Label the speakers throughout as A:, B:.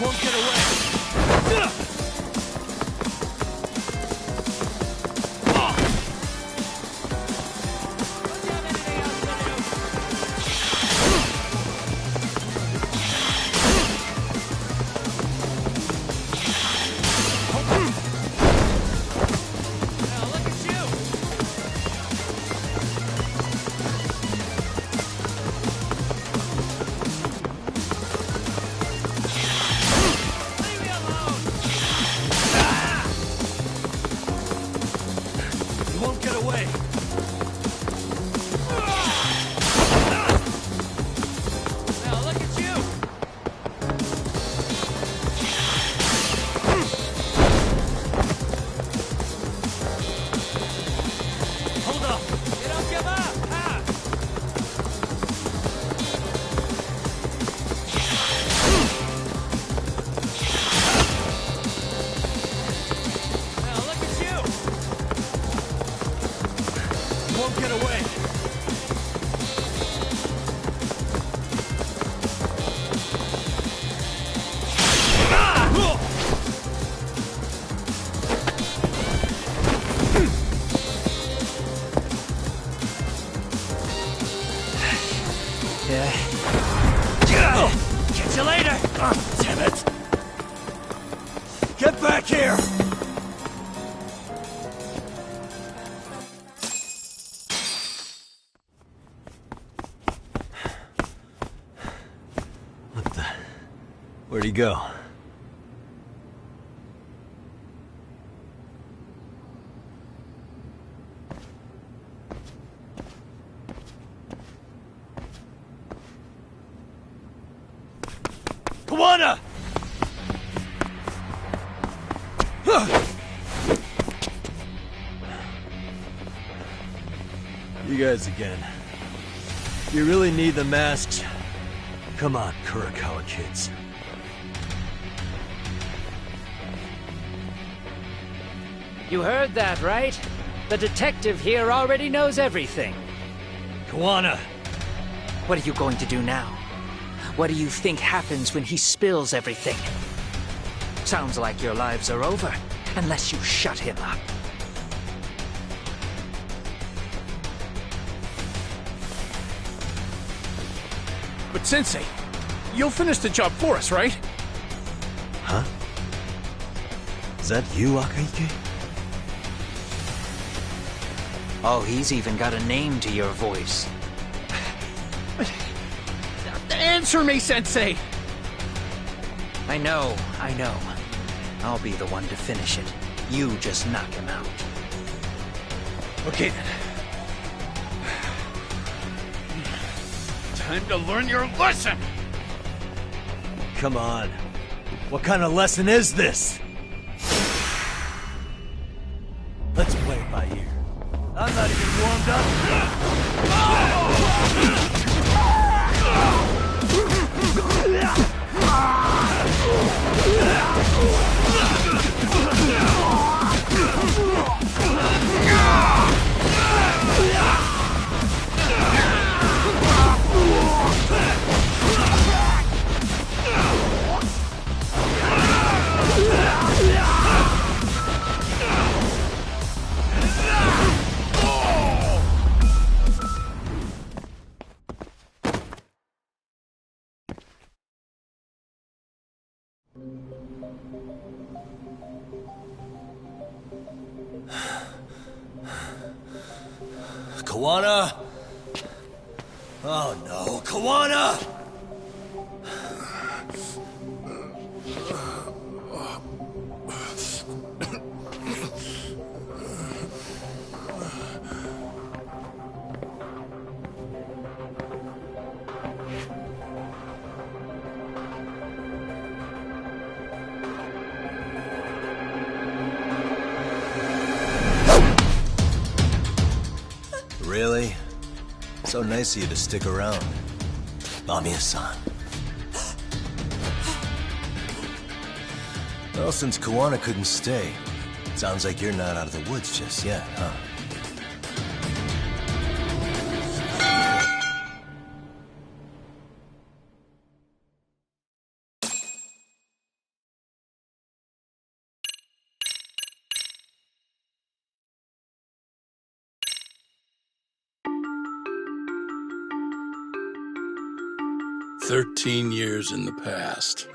A: Won't get away.
B: Catch you later!
A: Damn it! Get back here! What the... Where'd he go? Kawana! You guys again. You really need the masks? Come on, Kurakawa kids.
B: You heard that, right? The detective here already knows everything.
A: Kawana!
B: What are you going to do now? What do you think happens when he spills everything? Sounds like your lives are over, unless you shut him up.
C: But Sensei, you'll finish the job for us, right?
A: Huh? Is that you, Akaike?
B: Oh, he's even got a name to your voice.
C: Answer me, Sensei!
B: I know. I'll be the one to finish it. You just knock him out.
C: Okay then. Time to learn your lesson!
A: Come on. What kind of lesson is this? Let's play it by ear. I'm not even warmed up. Kawana? Oh no, Kawana! Really? So nice of you to stick around. Mamiya-san. Well, since Kawana couldn't stay, sounds like you're not out of the woods just yet, huh?
D: 13 years in the past.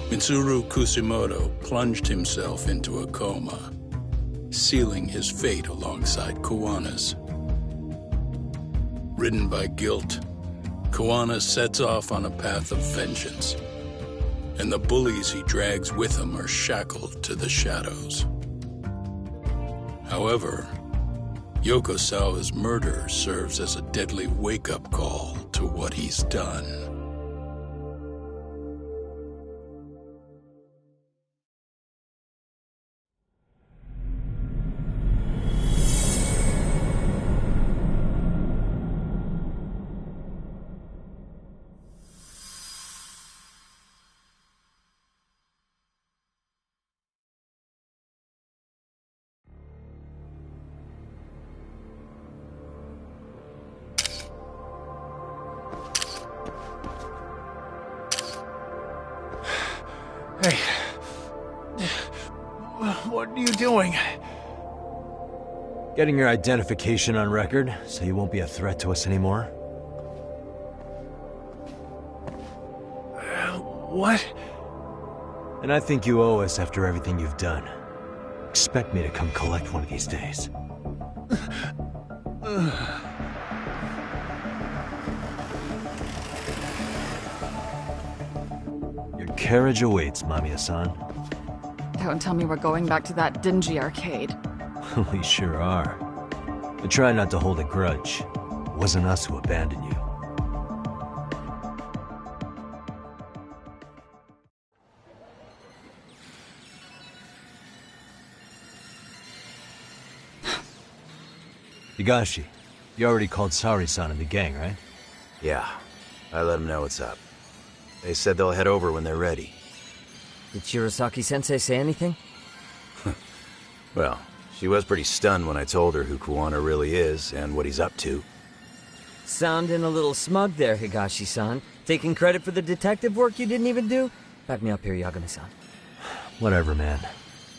D: Mitsuru Kusumoto plunged himself into a coma, sealing his fate alongside Kuwana's. Ridden by guilt, Kuwana sets off on a path of vengeance, and the bullies he drags with him are shackled to the shadows. However, Yokosawa's murder serves as a deadly wake-up call to what he's done.
C: Hey. What are you doing?
A: Getting your identification on record, so you won't be a threat to us anymore.
C: What?
A: And I think you owe us after everything you've done. Expect me to come collect one of these days. Your carriage awaits, Mamiya-san.
E: Don't tell me we're going back to that dingy arcade.
A: We sure are. But try not to hold a grudge. It wasn't us who abandoned you. Higashi, you already called Sari-san and the gang, right?
F: Yeah, I let them know what's up. They said they'll head over when they're ready.
G: Did Shirosaki-sensei say anything?
F: Well, she was pretty stunned when I told her who Kuwana really is and what he's up to.
G: Sounding a little smug there, Higashi-san. Taking credit for the detective work you didn't even do? Back me up here, Yagami-san.
A: Whatever, man.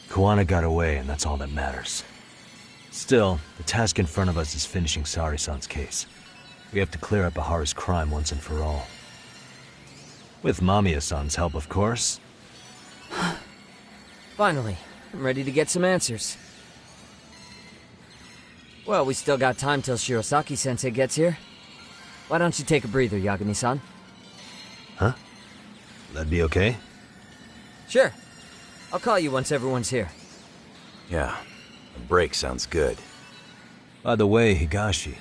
A: Kuwana got away, and that's all that matters. Still, the task in front of us is finishing Sari-san's case. We have to clear up Ahara's crime once and for all. With Mamiya-san's help, of course.
G: Finally, I'm ready to get some answers. Well, we still got time till Shirosaki-sensei gets here. Why don't you take a breather, Yagami-san?
A: Huh? That'd be okay?
G: Sure. I'll call you once everyone's here.
F: Yeah, a break sounds good.
A: By the way, Higashi,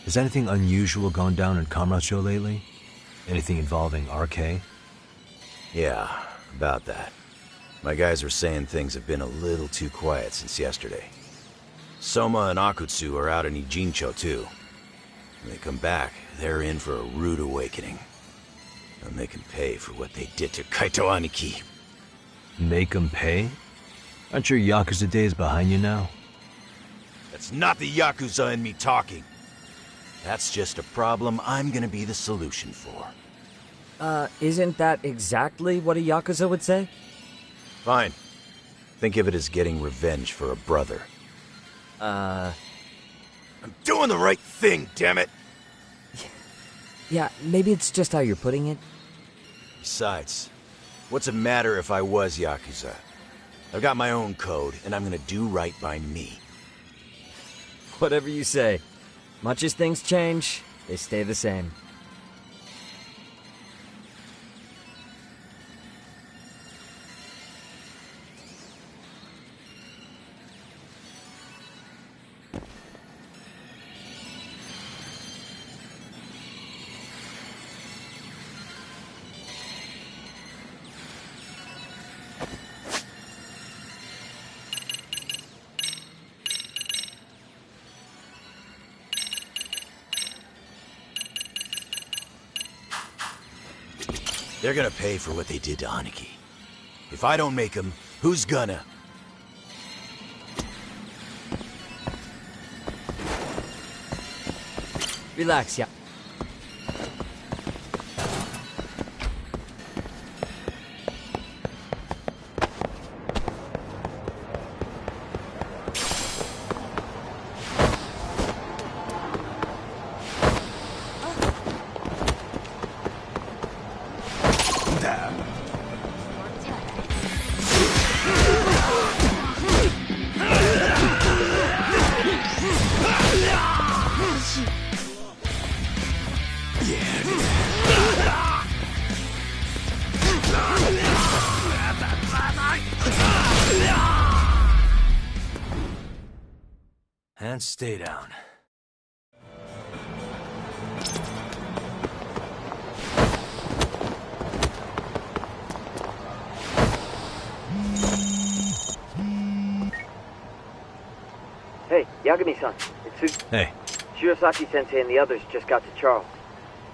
A: has anything unusual gone down in Kamurocho lately? Anything involving RK?
F: Yeah, about that. My guys are saying things have been a little too quiet since yesterday. Soma and Akutsu are out in Ijincho too. When they come back, they're in for a rude awakening. And they can pay for what they did to Kaito Aniki.
A: Make 'em pay? Aren't your Yakuza days behind you now?
F: That's not the Yakuza in me talking. That's just a problem I'm gonna be the solution for.
G: Isn't that exactly what a Yakuza would say?
F: Fine. Think of it as getting revenge for a brother. I'm doing the right thing, damn it!
G: Yeah, maybe it's just how you're putting it.
F: Besides, what's it matter if I was Yakuza? I've got my own code, and I'm gonna do right by me.
G: Whatever you say. Much as things change, they stay the same.
F: They're gonna pay for what they did to Aniki. If I don't make them, who's gonna?
G: Relax, yeah.
A: And stay down.
H: Hey, Yagami-san. It's
A: Hey,
H: Shirosaki-sensei and the others just got to Charles.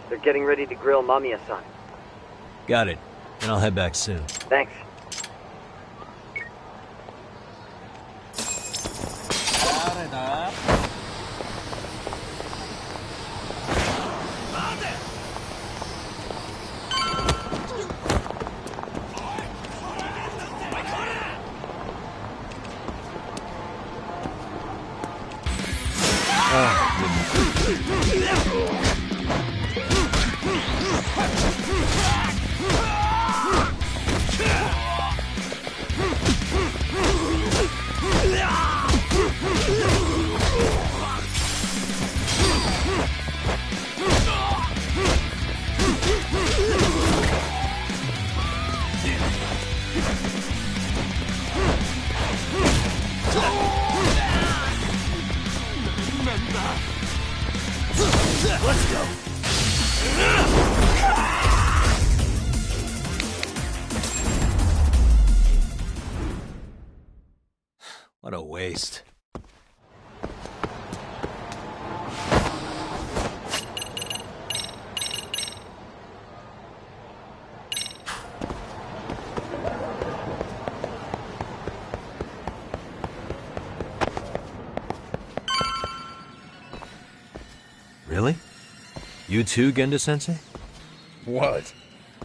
H: They're getting ready to grill Mamiya-san.
A: got it. And I'll head back soon.
H: Thanks.
A: Let's go. What a waste. Really? You too, Genda-sensei?
D: What?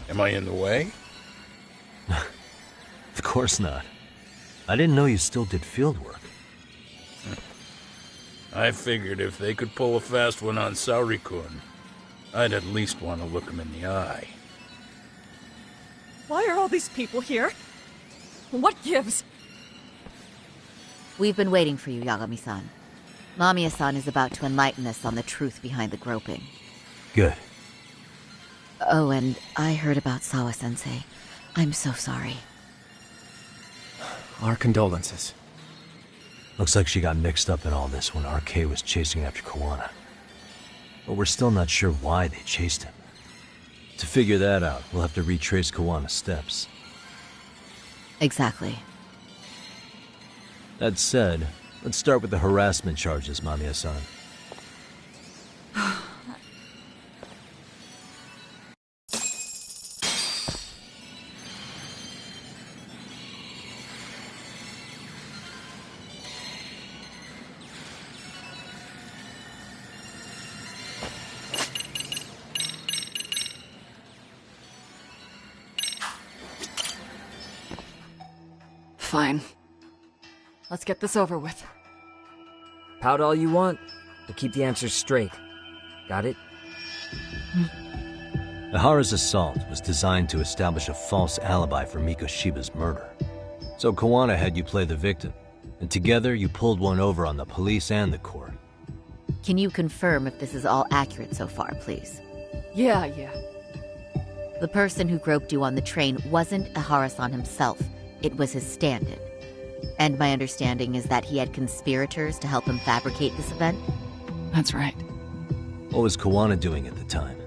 D: Am I in the way?
A: Of course not. I didn't know you still did field work.
D: I figured if they could pull a fast one on Saori-kun, I'd at least want to look him in the eye.
E: Why are all these people here? What gives?
I: We've been waiting for you, Yagami-san. Mamiya-san is about to enlighten us on the truth behind the groping.
A: Good.
I: Oh, and I heard about Sawa-sensei. I'm so sorry.
C: Our condolences.
A: Looks like she got mixed up in all this when RK was chasing after Kawana. But we're still not sure why they chased him. To figure that out, we'll have to retrace Kawana's steps.
I: Exactly.
A: That said, let's start with the harassment charges, Mamiya-san.
E: Fine. Let's get this over with.
G: Pout all you want, but keep the answers straight. Got it?
A: Ihara's assault was designed to establish a false alibi for Mikoshiba's murder. So Kawana had you play the victim, and together you pulled one over on the police and the court.
I: Can you confirm if this is all accurate so far, please?
E: Yeah.
I: The person who groped you on the train wasn't Ihara-san himself. It was his stand-in. And my understanding is that he had conspirators to help him fabricate this event?
E: That's right.
A: What was Kawana doing at the time?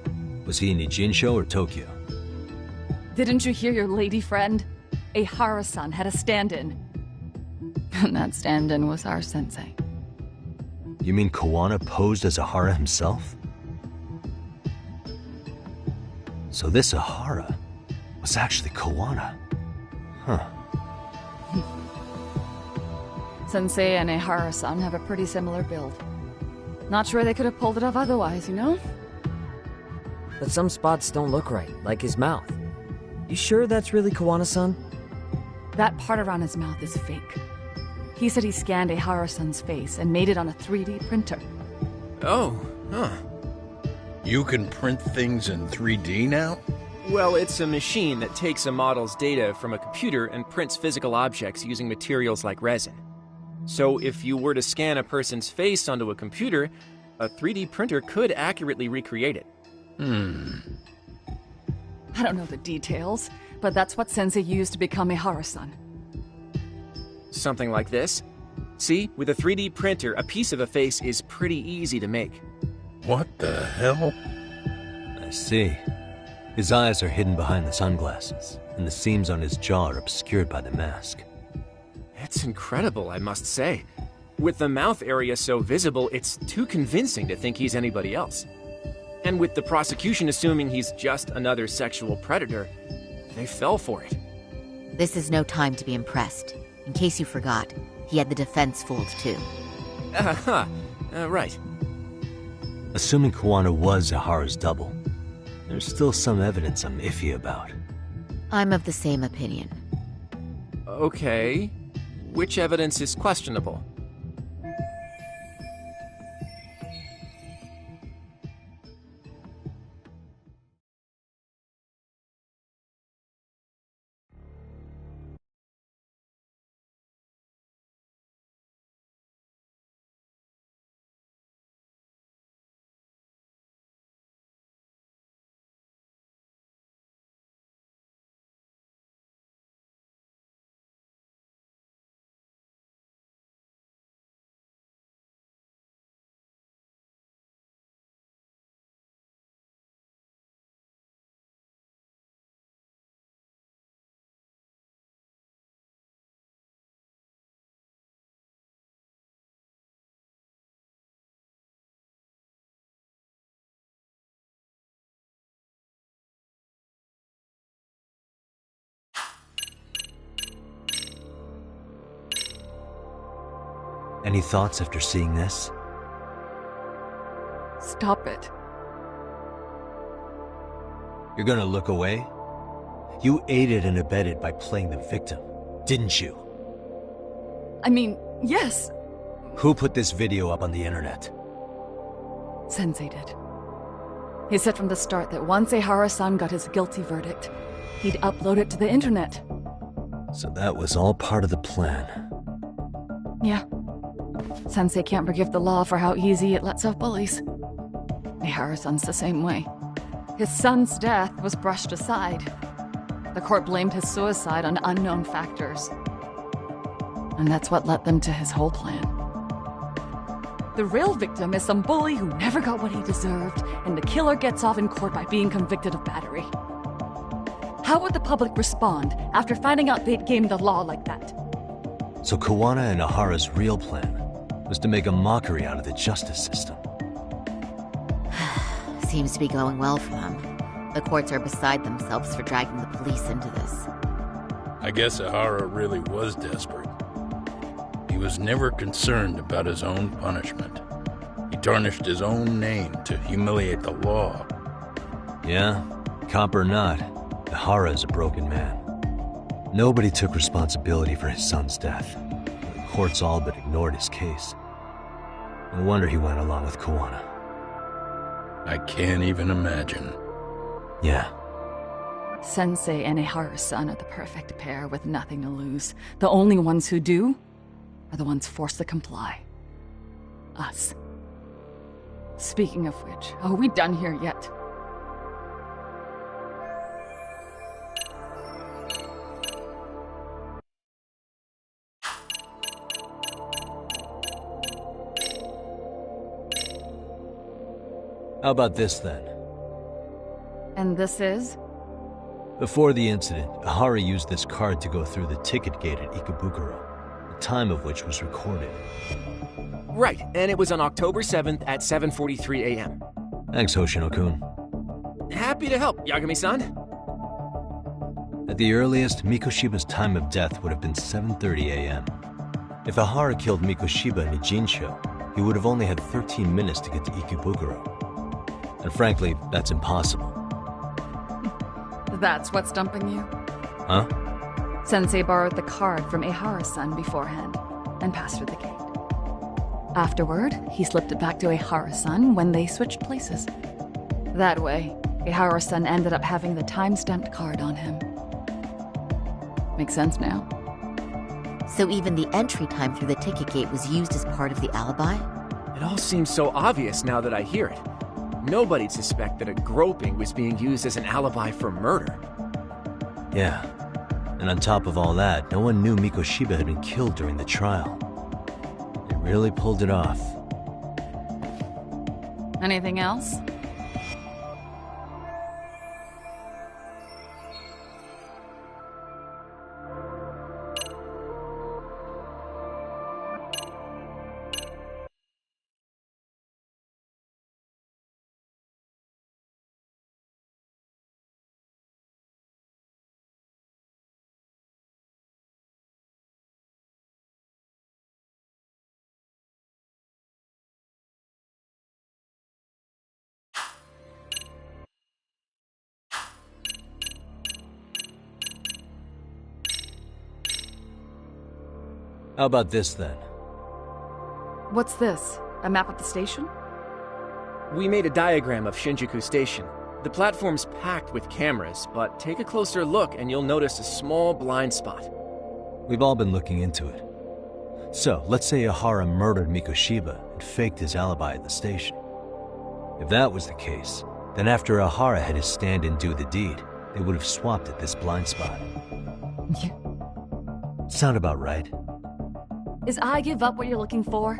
A: Was he in Ijinsho or Tokyo?
E: Didn't you hear your lady friend? Ihara-san had a stand-in. And that stand-in was our sensei.
A: You mean Kawana posed as Ihara himself? So this Ihara was actually Kawana. Huh.
E: Sensei and Ihara-san have a pretty similar build. Not sure they could have pulled it off otherwise, you know?
G: But some spots don't look right, like his mouth. You sure that's really Kawana-san?
E: That part around his mouth is fake. He said he scanned Ihara-san's face and made it on a 3D printer.
C: Oh, huh.
D: You can print things in 3D now?
J: Well, it's a machine that takes a model's data from a computer and prints physical objects using materials like resin. So if you were to scan a person's face onto a computer, a 3D printer could accurately recreate it.
E: I don't know the details, but that's what Sensei used to become a Harusan.
J: Something like this. See, with a 3D printer, a piece of a face is pretty easy to make.
D: What the hell?
A: I see. His eyes are hidden behind the sunglasses, and the seams on his jaw are obscured by the mask.
J: It's incredible, I must say. With the mouth area so visible, it's too convincing to think he's anybody else. And with the prosecution assuming he's just another sexual predator, they fell for it.
I: This is no time to be impressed. In case you forgot, he had the defense fooled too.
J: Right.
A: Assuming Kuwana was Ahara's double, there's still some evidence I'm iffy about.
I: I'm of the same opinion.
J: Okay. Which evidence is questionable?
A: Any thoughts after seeing this?
E: Stop it.
A: You're gonna look away? You aided and abetted by playing the victim, didn't you?
E: I mean, yes,
A: Who put this video up on the internet?
E: Sensei did. He said from the start that once Ehara-san got his guilty verdict, he'd upload it to the internet.
A: So that was all part of the plan.
E: Yeah. Sensei can't forgive the law for how easy it lets off bullies. Ehara-san's the same way. His son's death was brushed aside. The court blamed his suicide on unknown factors. And that's what led them to his whole plan. The real victim is some bully who never got what he deserved, and the killer gets off in court by being convicted of battery. How would the public respond after finding out they'd gamed the law like that?
A: So Kuwana and Ahara's real plan was to make a mockery out of the justice system.
I: Seems to be going well for them. The courts are beside themselves for dragging the police into this.
D: I guess Ahara really was desperate. He was never concerned about his own punishment. He tarnished his own name to humiliate the law.
A: Yeah, cop or not, Ahara is a broken man. Nobody took responsibility for his son's death. The courts all but ignored his case. No wonder he went along with Kuwana.
D: I can't even imagine.
A: Yeah.
E: Sensei and Ehara-san are the perfect pair with nothing to lose. The only ones who do are the ones forced to comply. Us. Speaking of which, are we done here yet?
A: How about this then?
E: And this is?
A: Before the incident, Ahara used this card to go through the ticket gate at Ikebukuro, the time of which was recorded.
J: Right, and it was on October 7th at 7:43 a.m.
A: Thanks, Hoshino-kun.
J: Happy to help, Yagami-san.
A: At the earliest, Mikoshiba's time of death would have been 7:30 a.m. If Ahara killed Mikoshiba in Ijincho, he would have only had 13 minutes to get to Ikebukuro. And frankly, that's impossible.
E: That's what's stumping you?
A: Huh?
E: Sensei borrowed the card from Ehara-san beforehand and passed her the gate. Afterward, he slipped it back to Ehara-san when they switched places. That way, Ihara-san ended up having the time-stamped card on him. Makes sense now.
I: So even the entry time through the ticket gate was used as part of the alibi?
J: It all seems so obvious now that I hear it. Nobody'd suspect that a groping was being used as an alibi for murder.
A: Yeah. And on top of all that, no one knew Mikoshiba had been killed during the trial. They really pulled it off.
E: Anything else?
A: How about this then?
E: What's this? A map of the station?
J: We made a diagram of Shinjuku Station. The platform's packed with cameras, but take a closer look and you'll notice a small blind spot.
A: We've all been looking into it. So, let's say Ihara murdered Mikoshiba and faked his alibi at the station. If that was the case, then after Ihara had his stand-in do the deed, they would have swapped at this blind spot. Sound about right?
E: Is I give up what you're looking for?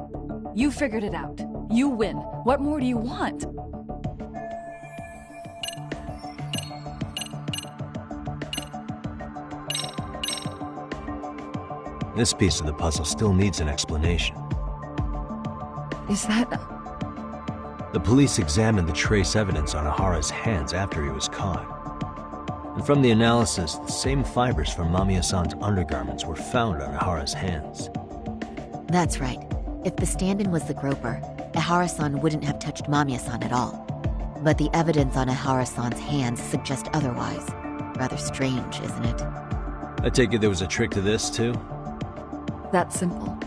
E: You figured it out. You win. What more do you want?
A: This piece of the puzzle still needs an explanation.
E: Is that...
A: The police examined the trace evidence on Ihara's hands after he was caught. And from the analysis, the same fibers from Mamiya-san's undergarments were found on Ihara's hands.
I: That's right. If the stand-in was the groper, Ihara-san wouldn't have touched Mamiya-san at all. But the evidence on Ihara-san's hands suggests otherwise. Rather strange, isn't it?
A: I take it there was a trick to this, too?
E: That's simple.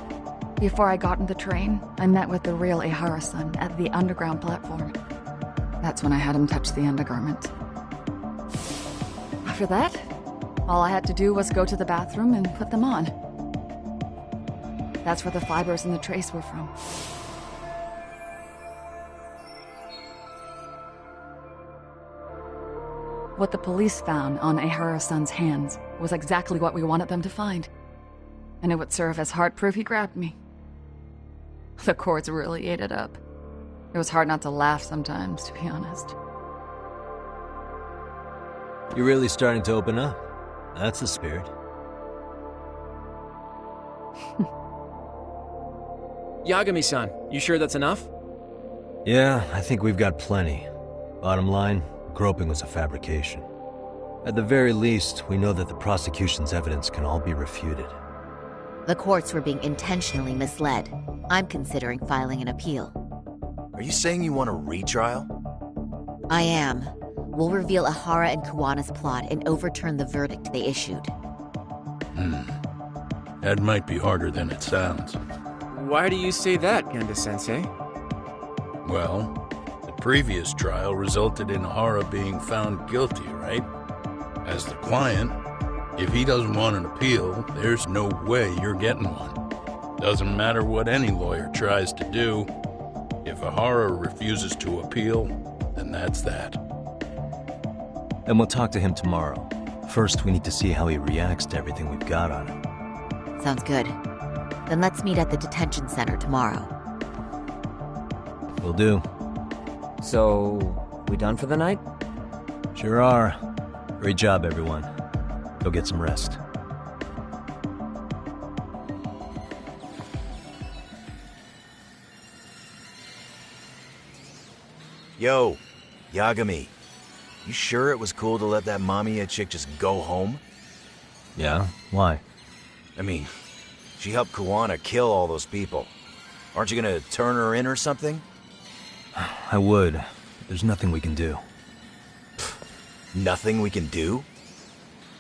E: Before I got in the train, I met with the real Ihara-san at the underground platform. That's when I had him touch the undergarment. After that, all I had to do was go to the bathroom and put them on. That's where the fibers in the trace were from. What the police found on Ihara-san's hands was exactly what we wanted them to find. And it would serve as hard proof he grabbed me. The courts really ate it up. It was hard not to laugh sometimes, to be honest.
A: You're really starting to open up. That's the spirit.
J: Yagami-san, you sure that's enough?
A: Yeah, I think we've got plenty. Bottom line, groping was a fabrication. At the very least, we know that the prosecution's evidence can all be refuted.
I: The courts were being intentionally misled. I'm considering filing an appeal.
F: Are you saying you want a retrial?
I: I am. We'll reveal Ihara and Kuwana's plot and overturn the verdict they issued.
D: That might be harder than it sounds.
J: Why do you say that, Genda-sensei?
D: Well, the previous trial resulted in Ihara being found guilty, right? As the client, if he doesn't want an appeal, there's no way you're getting one. Doesn't matter what any lawyer tries to do. If Ihara refuses to appeal, then that's that.
A: Then we'll talk to him tomorrow. First, we need to see how he reacts to everything we've got on him.
I: Sounds good. Then let's meet at the detention center tomorrow.
A: Will do.
G: So, we done for the night?
A: Sure are. Great job, everyone. Go get some rest.
F: Yo, Yagami. You sure it was cool to let that Mamiya chick just go home?
A: Yeah? Why?
F: I mean, she helped Kuwana kill all those people. Aren't you gonna turn her in or something?
A: I would. There's nothing we can do.
F: Nothing we can do?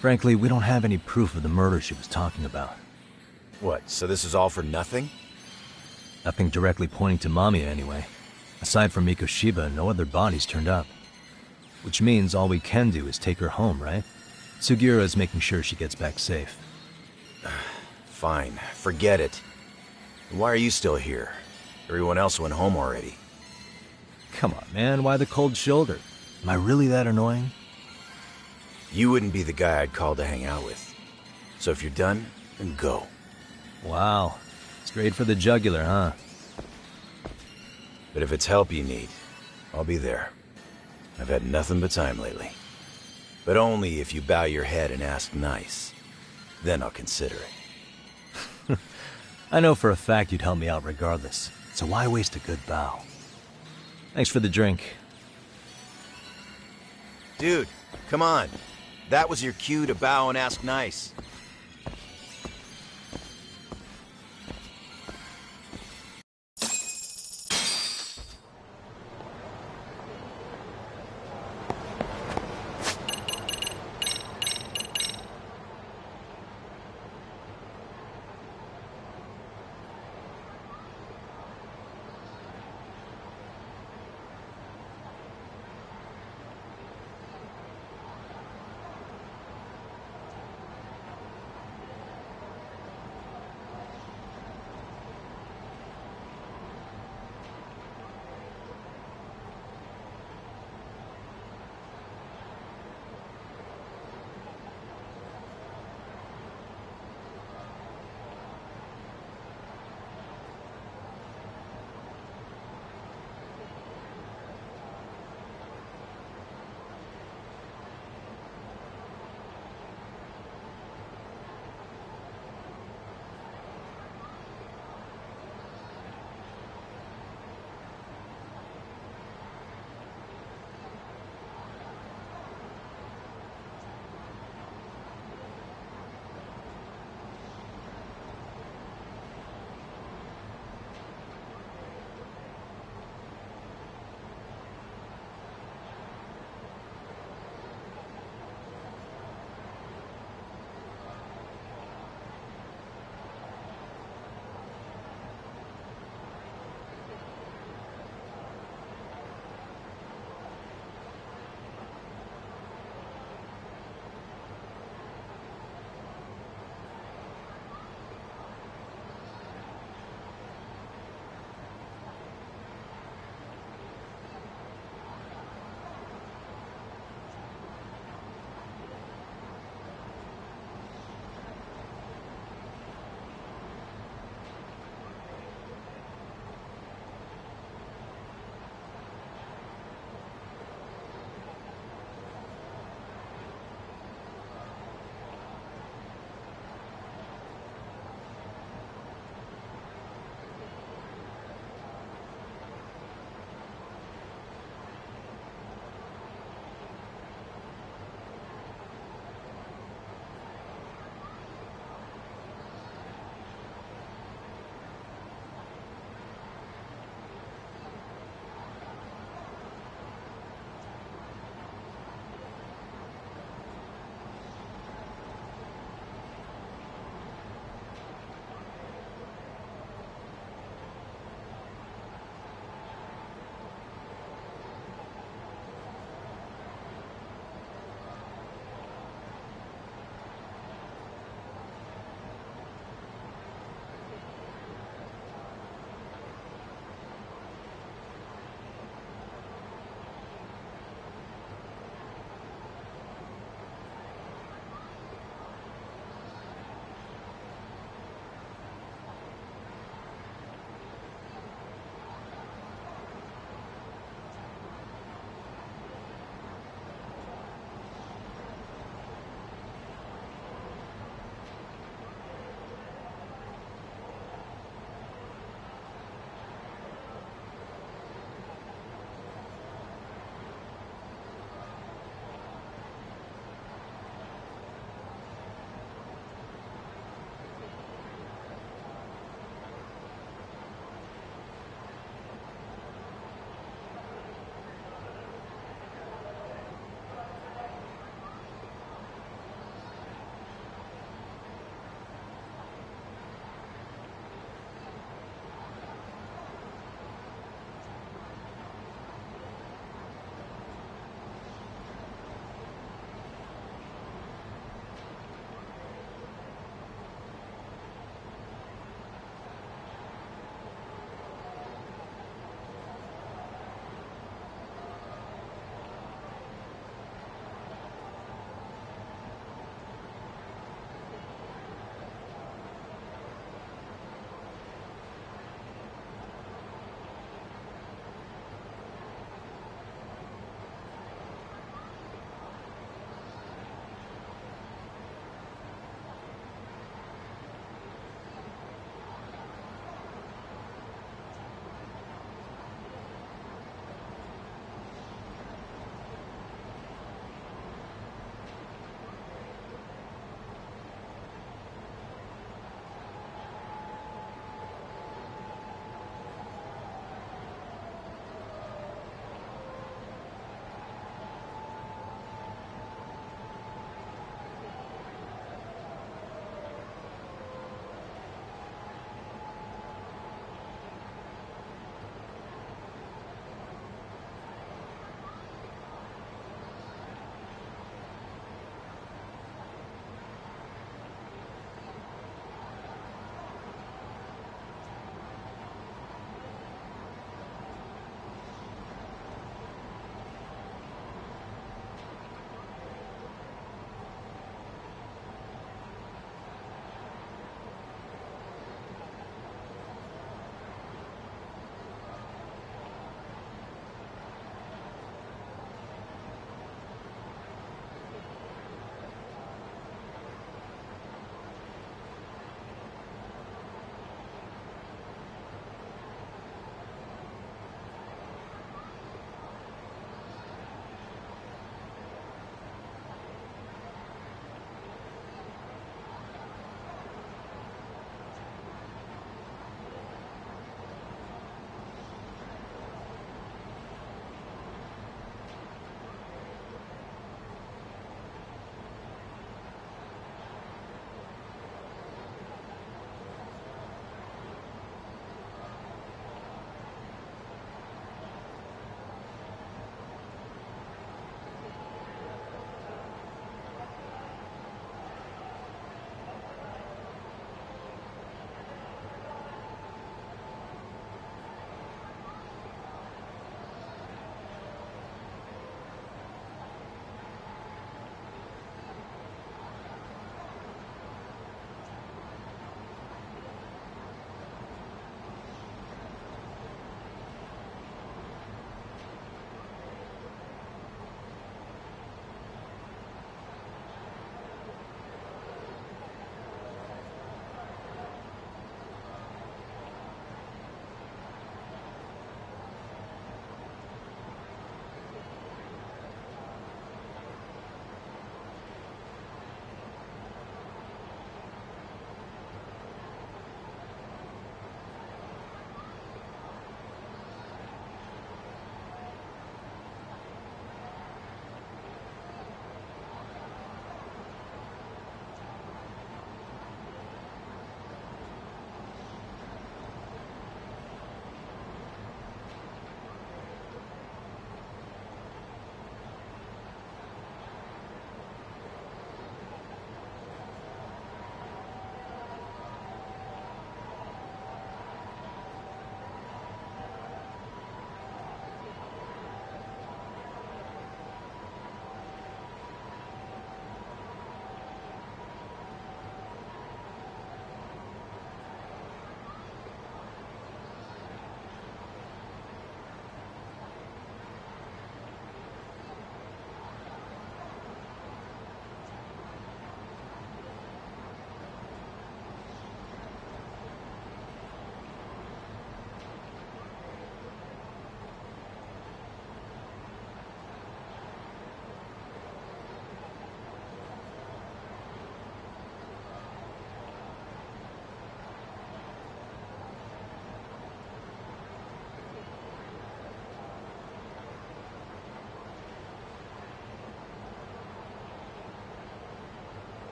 A: Frankly, we don't have any proof of the murder she was talking about.
F: What, so this is all for nothing?
A: Nothing directly pointing to Mamiya, anyway. Aside from Mikoshiba, no other bodies turned up. Which means all we can do is take her home, right? Sugura's making sure she gets back safe.
F: Fine, forget it. Why are you still here? Everyone else went home already.
A: Come on, man, why the cold shoulder? Am I really that annoying?
F: You wouldn't be the guy I'd call to hang out with. So if you're done, then go.
A: Wow, straight for the jugular, huh?
F: But if it's help you need, I'll be there. I've had nothing but time lately. But only if you bow your head and ask nice. Then I'll consider it.
A: I know for a fact you'd help me out regardless, so why waste a good bow? Thanks for the drink.
F: Dude, come on. That was your cue to bow and ask nice.